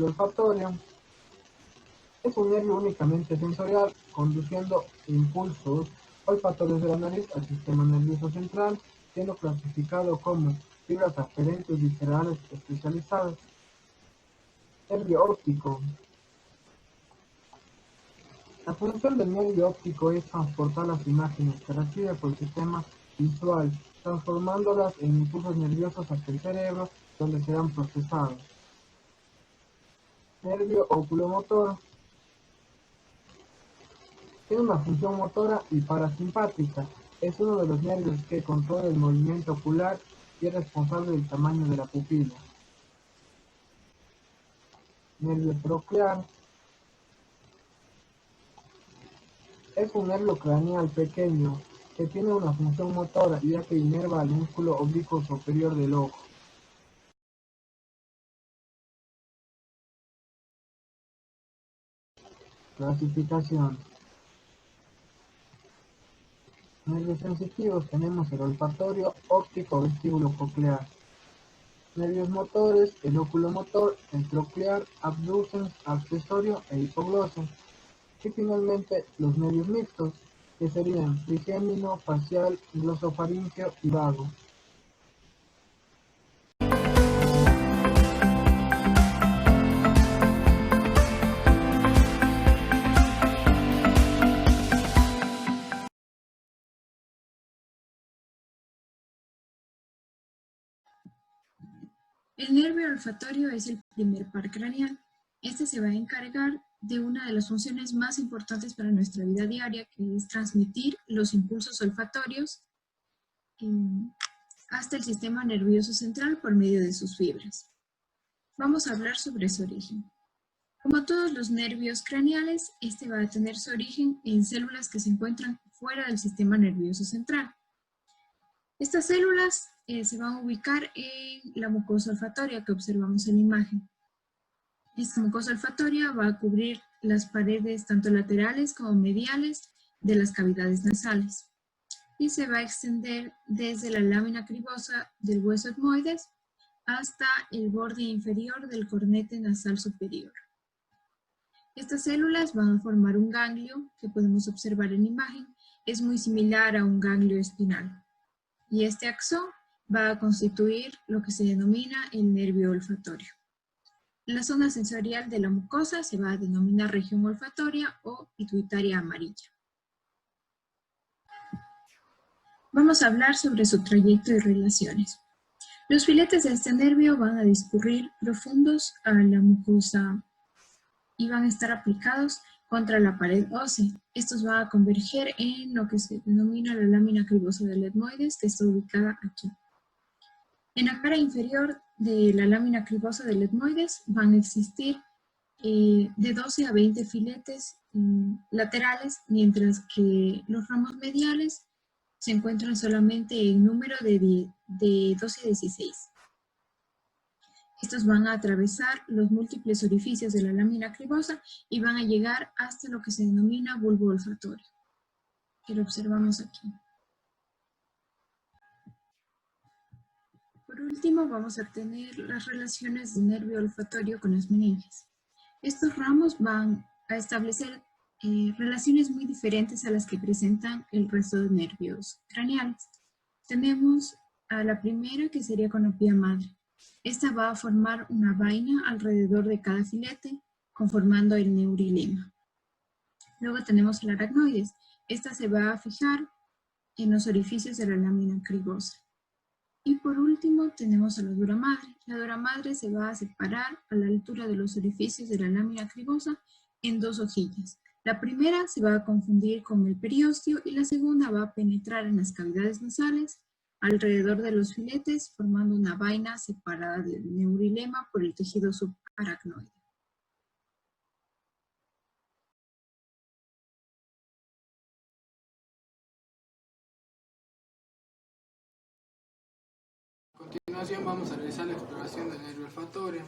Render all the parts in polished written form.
olfatorio es un nervio únicamente sensorial, conduciendo impulsos olfatorios de la nariz al sistema nervioso central, siendo clasificado como fibras aferentes viscerales especializadas. Nervio óptico. La función del nervio óptico es transportar las imágenes que recibe por el sistema visual, transformándolas en impulsos nerviosos hacia el cerebro, donde serán procesados. Nervio oculomotor. Tiene una función motora y parasimpática. Es uno de los nervios que controla el movimiento ocular y es responsable del tamaño de la pupila. Nervio troclear. Es un nervio craneal pequeño que tiene una función motora ya que inerva al músculo oblicuo superior del ojo. Clasificación. Nervios sensitivos tenemos el olfatorio, óptico, vestíbulo coclear. Nervios motores, el oculomotor, el troclear, abducens, accesorio e hipoglosas. Y finalmente los nervios mixtos, que serían trigémino, facial, glosofaríngeo y vago. El nervio olfatorio es el primer par craneal. Este se va a encargar de una de las funciones más importantes para nuestra vida diaria, que es transmitir los impulsos olfatorios hasta el sistema nervioso central por medio de sus fibras. Vamos a hablar sobre su origen. Como todos los nervios craneales, este va a tener su origen en células que se encuentran fuera del sistema nervioso central. Estas células se van a ubicar en la mucosa olfatoria que observamos en la imagen. Esta mucosa olfatoria va a cubrir las paredes tanto laterales como mediales de las cavidades nasales y se va a extender desde la lámina cribosa del hueso etmoides hasta el borde inferior del cornete nasal superior. Estas células van a formar un ganglio que podemos observar en la imagen. Es muy similar a un ganglio espinal. Y este axón va a constituir lo que se denomina el nervio olfatorio. La zona sensorial de la mucosa se va a denominar región olfatoria o pituitaria amarilla. Vamos a hablar sobre su trayecto y relaciones. Los filetes de este nervio van a discurrir profundos a la mucosa y van a estar aplicados contra la pared ósea. Estos van a converger en lo que se denomina la lámina cribosa del etmoides, que está ubicada aquí. En la cara inferior de la lámina cribosa del etmoides van a existir de 12 a 20 filetes laterales, mientras que los ramos mediales se encuentran solamente en número de 12 a 16. Estos van a atravesar los múltiples orificios de la lámina cribosa y van a llegar hasta lo que se denomina bulbo olfatorio, que lo observamos aquí. Por último, vamos a tener las relaciones del nervio olfatorio con las meninges. Estos ramos van a establecer relaciones muy diferentes a las que presentan el resto de nervios craneales. Tenemos a la primera, que sería con la pía madre. Esta va a formar una vaina alrededor de cada filete, conformando el neurilema. Luego tenemos el aracnoides. Esta se va a fijar en los orificios de la lámina cribosa. Y por último tenemos a la dura madre. La dura madre se va a separar a la altura de los orificios de la lámina cribosa en dos hojillas. La primera se va a confundir con el periósteo y la segunda va a penetrar en las cavidades nasales alrededor de los filetes, formando una vaina separada del neurilema por el tejido subaracnoide. A continuación vamos a realizar la exploración del nervio olfatorio.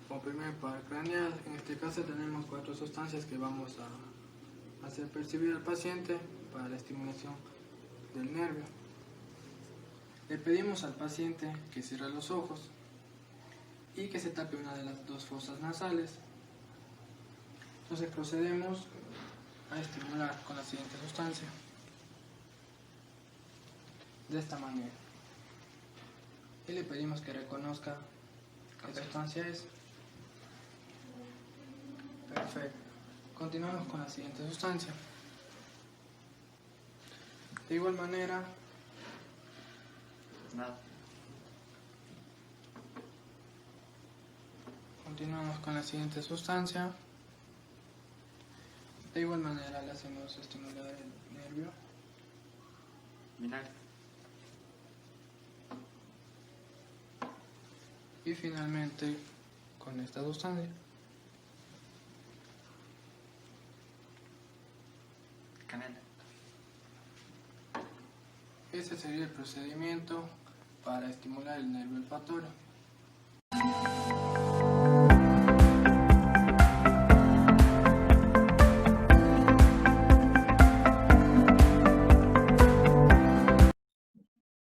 Como primer par craneal, en este caso tenemos 4 sustancias que vamos a hacer percibir al paciente para la estimulación del nervio. Le pedimos al paciente que cierre los ojos y que se tape una de las dos fosas nasales. Entonces procedemos a estimular con la siguiente sustancia, de esta manera, y le pedimos que reconozca qué sustancia es. Perfecto. Continuamos con la siguiente sustancia. De igual manera, continuamos con la siguiente sustancia. De igual manera le hacemos estimular el nervio. Vinagre. Y finalmente con esta sustancia. Canela. Ese sería el procedimiento para estimular el nervio olfatorio.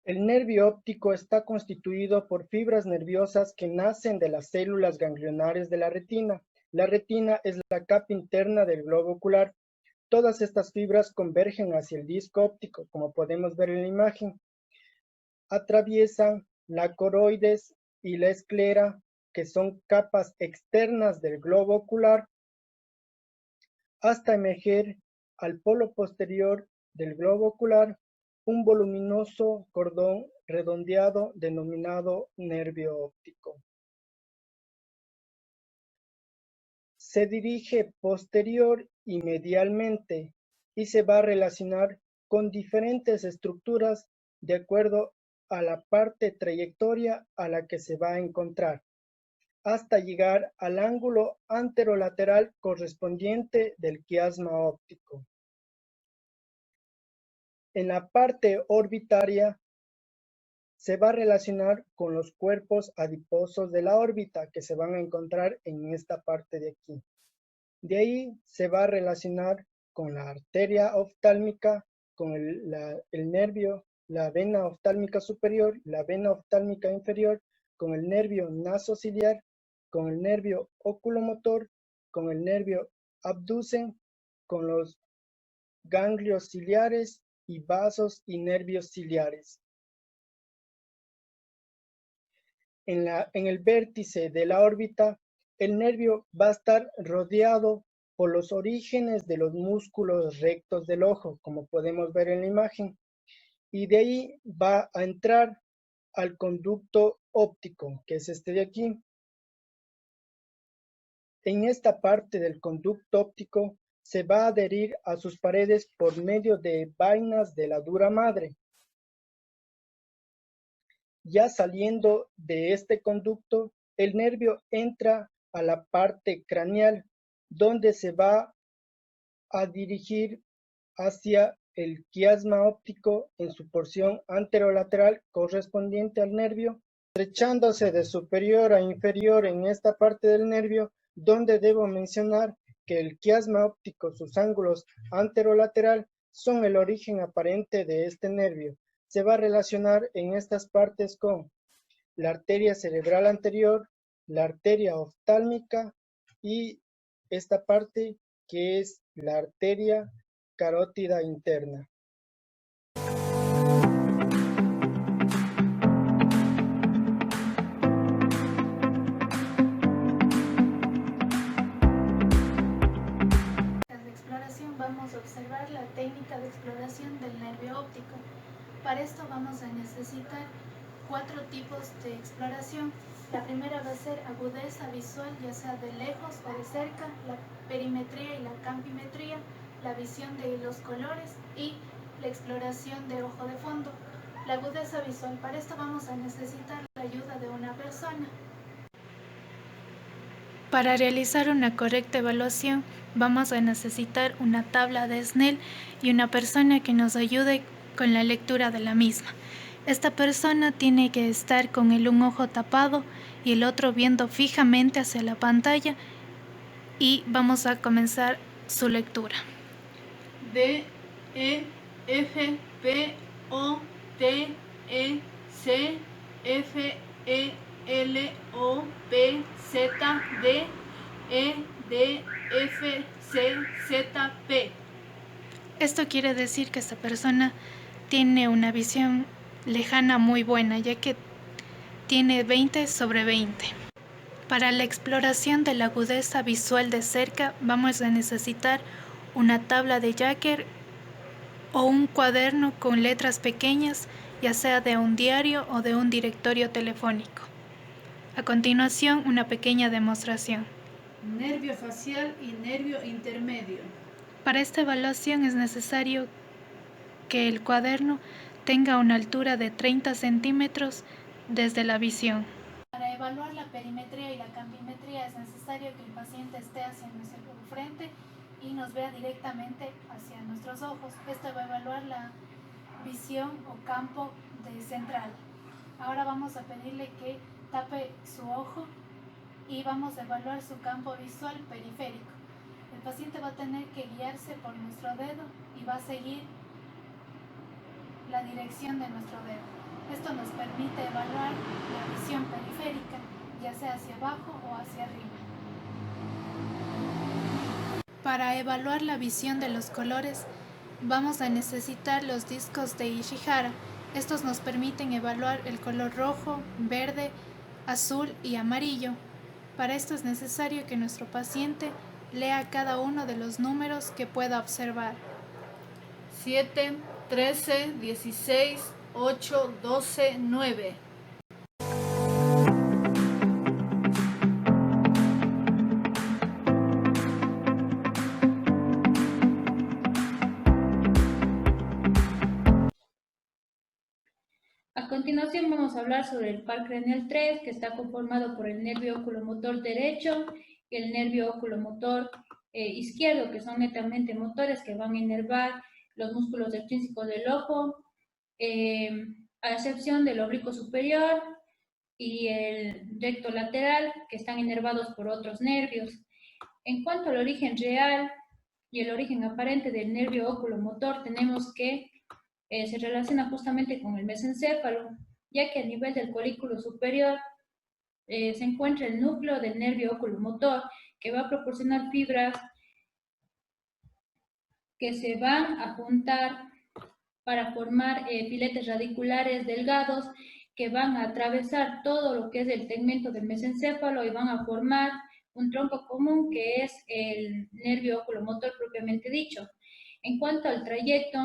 El nervio óptico está constituido por fibras nerviosas que nacen de las células ganglionares de la retina. La retina es la capa interna del globo ocular. Todas estas fibras convergen hacia el disco óptico, como podemos ver en la imagen. Atraviesan la coroides y la esclera, que son capas externas del globo ocular, hasta emerger al polo posterior del globo ocular un voluminoso cordón redondeado denominado nervio óptico. Se dirige posterior y medialmente y se va a relacionar con diferentes estructuras de acuerdo a la parte trayectoria a la que se va a encontrar, hasta llegar al ángulo anterolateral correspondiente del quiasma óptico. En la parte orbitaria se va a relacionar con los cuerpos adiposos de la órbita que se van a encontrar en esta parte de aquí. De ahí se va a relacionar con la arteria oftálmica, con el nervio, la vena oftálmica superior, la vena oftálmica inferior, con el nervio nasociliar, con el nervio oculomotor, con el nervio abducen, con los ganglios ciliares y vasos y nervios ciliares. En el vértice de la órbita, el nervio va a estar rodeado por los orígenes de los músculos rectos del ojo, como podemos ver en la imagen, y de ahí va a entrar al conducto óptico, que es este de aquí. En esta parte del conducto óptico se va a adherir a sus paredes por medio de vainas de la dura madre. Ya saliendo de este conducto, el nervio entra a la parte craneal, donde se va a dirigir hacia el quiasma óptico en su porción anterolateral correspondiente al nervio, estrechándose de superior a inferior en esta parte del nervio, donde debo mencionar que el quiasma óptico, sus ángulos anterolateral, son el origen aparente de este nervio. Se va a relacionar en estas partes con la arteria cerebral anterior, la arteria oftálmica y esta parte que es la arteria carótida interna. De exploración vamos a observar la técnica de exploración del nervio óptico. Para esto vamos a necesitar 4 tipos de exploración. La primera va a ser agudeza visual, ya sea de lejos o de cerca, la perimetría y la campimetría, la visión de los colores y la exploración de ojo de fondo. La agudeza visual, para esto vamos a necesitar la ayuda de una persona. Para realizar una correcta evaluación vamos a necesitar una tabla de Snell y una persona que nos ayude con la lectura de la misma. Esta persona tiene que estar con un ojo tapado y el otro viendo fijamente hacia la pantalla y vamos a comenzar su lectura. D, E, F, P, O, T, E, C, F, E, L, O, P, decir que esta persona tiene una visión lejana muy buena, ya que tiene 20/20. Para la exploración de la agudeza visual de cerca vamos a necesitar una tabla de Jaeger o un cuaderno con letras pequeñas, ya sea de un diario o de un directorio telefónico. A continuación, una pequeña demostración. Nervio facial y nervio intermedio. Para esta evaluación es necesario que el cuaderno tenga una altura de 30 centímetros desde la visión. Para evaluar la perimetría y la campimetría es necesario que el paciente esté hacia nuestro frente y nos vea directamente hacia nuestros ojos. Esto va a evaluar la visión o campo central. Ahora vamos a pedirle que tape su ojo y vamos a evaluar su campo visual periférico. El paciente va a tener que guiarse por nuestro dedo y va a seguir la dirección de nuestro dedo. Esto nos permite evaluar la visión periférica, ya sea hacia abajo o hacia arriba. Para evaluar la visión de los colores, vamos a necesitar los discos de Ishihara. Estos nos permiten evaluar el color rojo, verde, azul y amarillo. Para esto es necesario que nuestro paciente lea cada uno de los números que pueda observar. 7, 13, 16, 8, 12, 9. A continuación vamos a hablar sobre el par craneal 3, que está conformado por el nervio oculomotor derecho y el nervio oculomotor izquierdo, que son netamente motores que van a inervar los músculos extrínsecos del ojo, a excepción del oblicuo superior y el recto lateral, que están inervados por otros nervios. En cuanto al origen real y el origen aparente del nervio oculomotor, tenemos que se relaciona justamente con el mesencéfalo, ya que a nivel del colículo superior se encuentra el núcleo del nervio oculomotor, que va a proporcionar fibras que se van a juntar para formar filetes radiculares delgados que van a atravesar todo lo que es el tegmento del mesencéfalo y van a formar un tronco común que es el nervio oculomotor propiamente dicho. En cuanto al trayecto,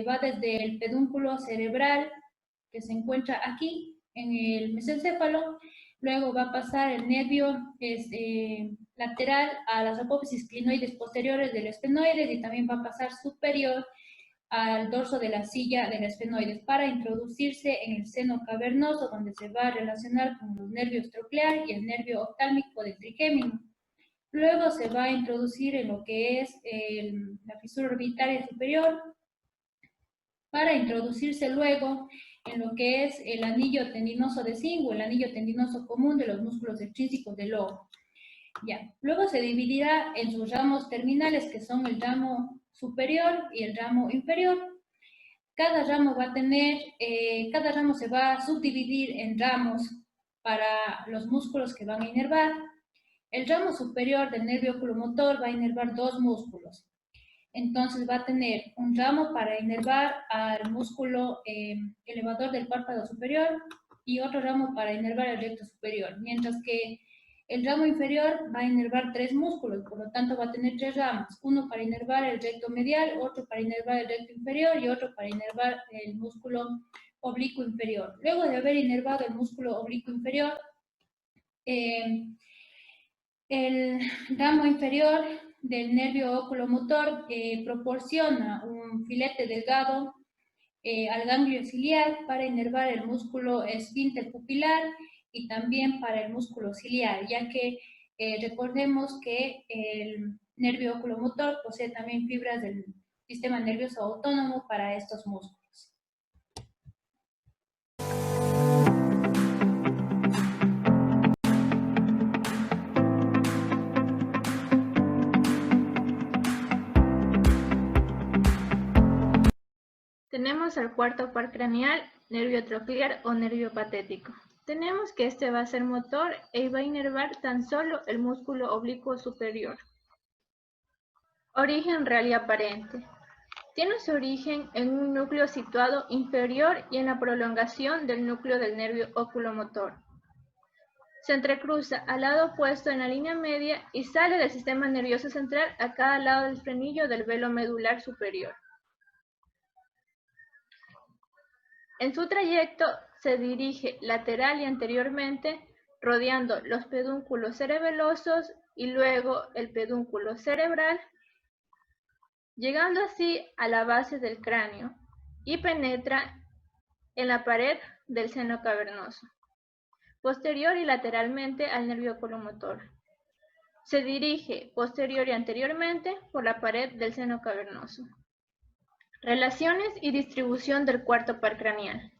va desde el pedúnculo cerebral, que se encuentra aquí en el mesencéfalo, luego va a pasar el nervio lateral a las apófisis clinoides posteriores del esfenoides y también va a pasar superior al dorso de la silla del esfenoides para introducirse en el seno cavernoso, donde se va a relacionar con los nervios troclear y el nervio oftálmico del trigémino. Luego se va a introducir en lo que es la fisura orbitaria superior, para introducirse luego en lo que es el anillo tendinoso de zinc o el anillo tendinoso común de los músculos extrínsecos del ojo. Ya. Luego se dividirá en sus ramos terminales, que son el ramo superior y el ramo inferior. Cada ramo va a tener, cada ramo se va a subdividir en ramos para los músculos que van a inervar. El ramo superior del nervio oculomotor va a inervar dos músculos. Entonces va a tener un ramo para inervar al músculo elevador del párpado superior y otro ramo para inervar el recto superior, mientras que el ramo inferior va a inervar tres músculos, por lo tanto va a tener tres ramos, uno para inervar el recto medial, otro para inervar el recto inferior y otro para inervar el músculo oblicuo inferior. Luego de haber inervado el músculo oblicuo inferior, el ramo inferior del nervio oculomotor proporciona un filete delgado al ganglio ciliar para inervar el músculo esfínter pupilar y también para el músculo ciliar, ya que recordemos que el nervio oculomotor posee también fibras del sistema nervioso autónomo para estos músculos. Tenemos el cuarto par craneal, nervio troclear o nervio patético. Tenemos que este va a ser motor e va a inervar tan solo el músculo oblicuo superior. Origen real y aparente. Tiene su origen en un núcleo situado inferior y en la prolongación del núcleo del nervio oculomotor. Se entrecruza al lado opuesto en la línea media y sale del sistema nervioso central a cada lado del frenillo del velo medular superior. En su trayecto se dirige lateral y anteriormente, rodeando los pedúnculos cerebelosos y luego el pedúnculo cerebral, llegando así a la base del cráneo y penetra en la pared del seno cavernoso, posterior y lateralmente al nervio oculomotor. Se dirige posterior y anteriormente por la pared del seno cavernoso. Relaciones y distribución del cuarto par craneal.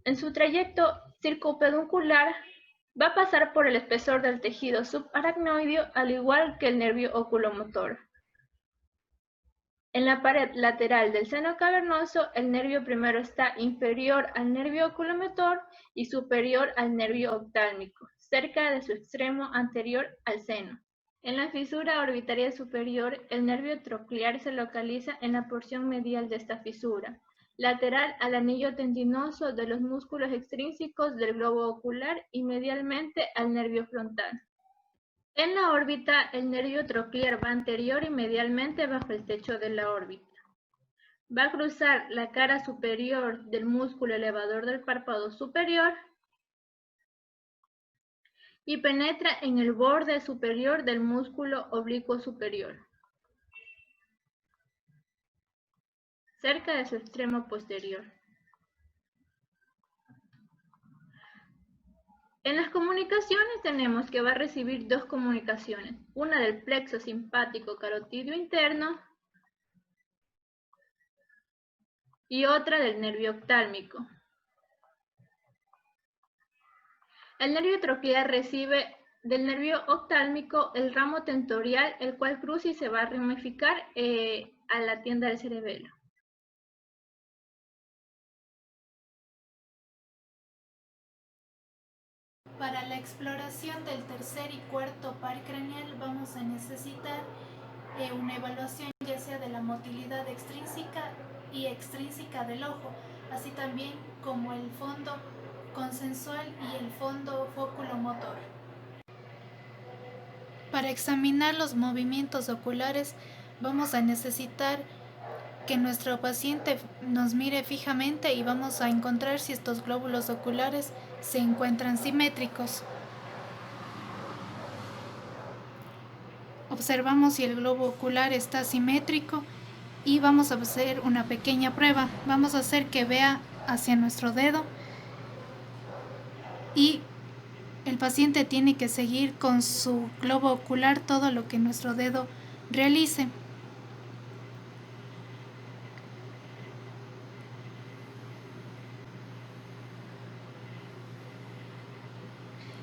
En su trayecto circunpeduncular va a pasar por el espesor del tejido subaracnoideo al igual que el nervio oculomotor. En la pared lateral del seno cavernoso, el nervio primero está inferior al nervio oculomotor y superior al nervio oftálmico, cerca de su extremo anterior al seno. En la fisura orbitaria superior, el nervio troclear se localiza en la porción medial de esta fisura, lateral al anillo tendinoso de los músculos extrínsecos del globo ocular y medialmente al nervio frontal. En la órbita, el nervio troclear va anterior y medialmente bajo el techo de la órbita. Va a cruzar la cara superior del músculo elevador del párpado superior y penetra en el borde superior del músculo oblicuo superior, cerca de su extremo posterior. En las comunicaciones tenemos que va a recibir dos comunicaciones, una del plexo simpático carotídeo interno y otra del nervio oftálmico. El nervio troclear recibe del nervio oftálmico el ramo tentorial, el cual cruza y se va a ramificar a la tienda del cerebelo. Para la exploración del tercer y cuarto par craneal vamos a necesitar una evaluación ya sea de la motilidad extrínseca y extrínseca del ojo, así también como el fondo consensual y el fondo fóculo-motor. Para examinar los movimientos oculares vamos a necesitar que nuestro paciente nos mire fijamente y vamos a encontrar si estos glóbulos oculares se encuentran simétricos. Observamos si el globo ocular está simétrico y vamos a hacer una pequeña prueba. Vamos a hacer que vea hacia nuestro dedo y el paciente tiene que seguir con su globo ocular todo lo que nuestro dedo realice.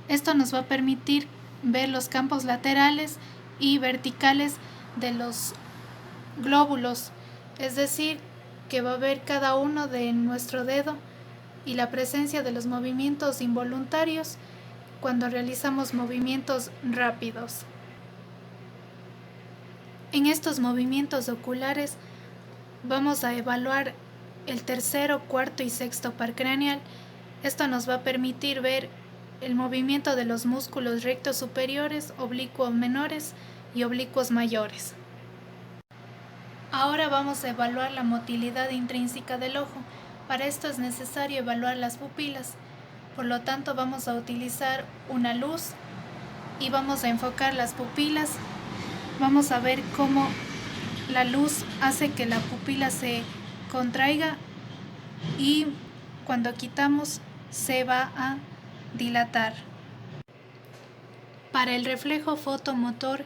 Esto nos va a permitir ver los campos laterales y verticales de los glóbulos, es decir, que va a ver cada uno de nuestro dedo y la presencia de los movimientos involuntarios cuando realizamos movimientos rápidos. En estos movimientos oculares vamos a evaluar el tercero, cuarto y sexto par craneal. Esto nos va a permitir ver el movimiento de los músculos rectos superiores, oblicuos menores y oblicuos mayores. Ahora vamos a evaluar la motilidad intrínseca del ojo. Para esto es necesario evaluar las pupilas. Por lo tanto, vamos a utilizar una luz y vamos a enfocar las pupilas. Vamos a ver cómo la luz hace que la pupila se contraiga y cuando quitamos se va a dilatar. Para el reflejo fotomotor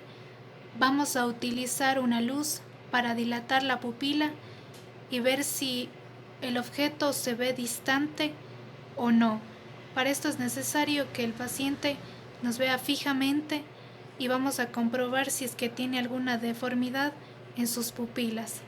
vamos a utilizar una luz para dilatar la pupila y ver si el objeto se ve distante o no. Para esto es necesario que el paciente nos vea fijamente y vamos a comprobar si es que tiene alguna deformidad en sus pupilas.